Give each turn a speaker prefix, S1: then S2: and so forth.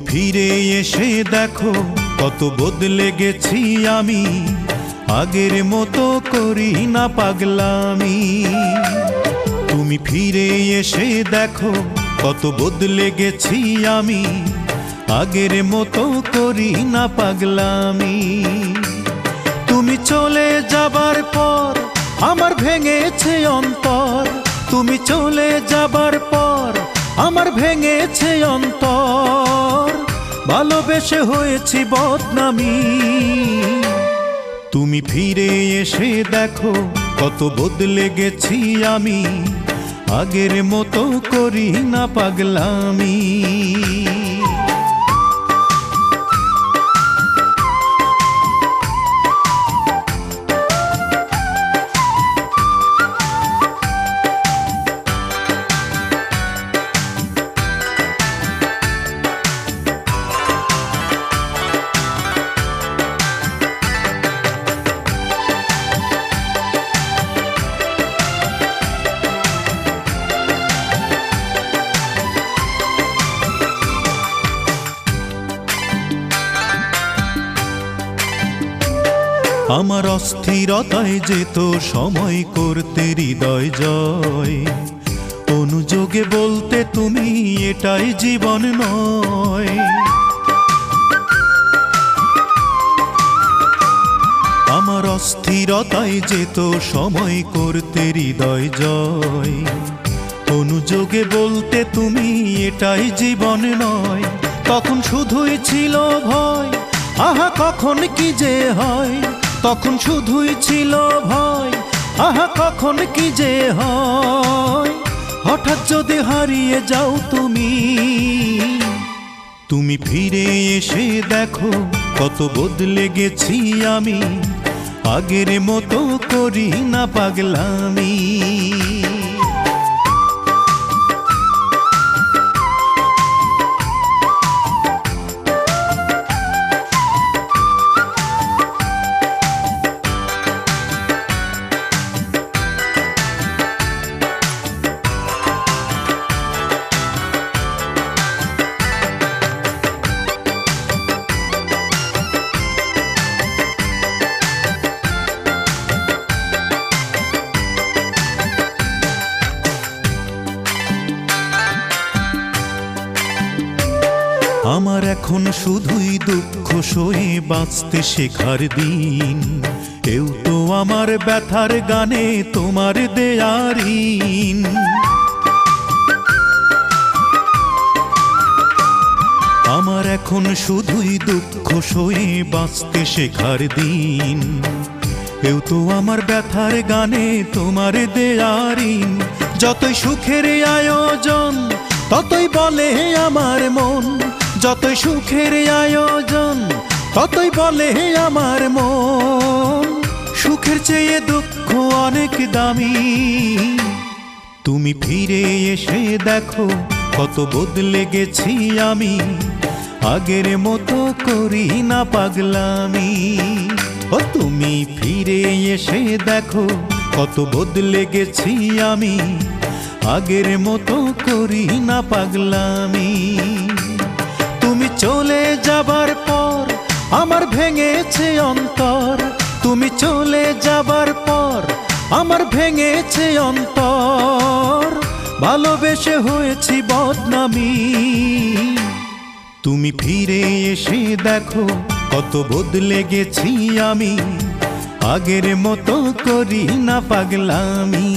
S1: ফিরে এসে দেখো কত বদলে গেছি আমি, আগের মতো করি না পাগলামি। তুমি ফিরে এসে দেখো কত বদলে গেছি আমি, আগের মতো করি না পাগলামি। তুমি চলে যাবার পর আমার ভেঙেছে অন্তর, তুমি চলে যাবার পর আমার ভেঙেছে অন্তর, ভালোবেসে হয়েছি বদনামি। তুমি ফিরে এসে দেখো কত বদলে গেছি আমি, আগের মতো করি না পাগলামি। আমার অস্থিরতায় যেত সময় করতে হৃদয় জয়, অনুযোগে বলতে তুমি এটাই জীবন নয়। আমার অস্থিরতায় যেত সময় করতে হৃদয় জয়, অনুযোগে বলতে তুমি এটাই জীবন নয়। তখন শুধুই ছিল ভয়, আহা কখন কি যে হয়, তখন শুধুই ছিল ভয়, আহা কখন কি যে হয়। হঠাৎ যদি হারিয়ে যাও তুমি, তুমি ফিরে এসে দেখো কত বদলে গেছি আমি, আগের মতো করি না পাগলামি। আমার এখন শুধুই দুঃখ সয়ে বাঁচতে শেখার দিন, এও তো আমার ব্যথার গানে তোমার দেয়া ঋণ। আমার এখন শুধুই দুঃখ সয়ে বাঁচতে শেখার দিন, এও তো আমার ব্যথার গানে তোমার দেয়া ঋণ। যতই সুখের আয়োজন ততই বলে আমার মন, যতই সুখের আয়োজন ততই বলে আমার মন, সুখের চেয়ে দুঃখ অনেক দামি। তুমি ফিরে এসে দেখো কত বদলে গেছি আমি, আগের মতো করি না পাগলামি। ও তুমি ফিরে এসে দেখো কত বদলে গেছি আমি, আগের মতো করি না পাগলামি। তুমি চলে যাবার পর আমার ভেঙেছে অন্তর, তুমি চলে যাবার পর আমার ভেঙেছে অন্তর, ভালোবেসে হয়েছি বদনামি। তুমি ফিরে এসে দেখো কত বদলে গেছি আমি, আগের মতো করি না পাগলামি।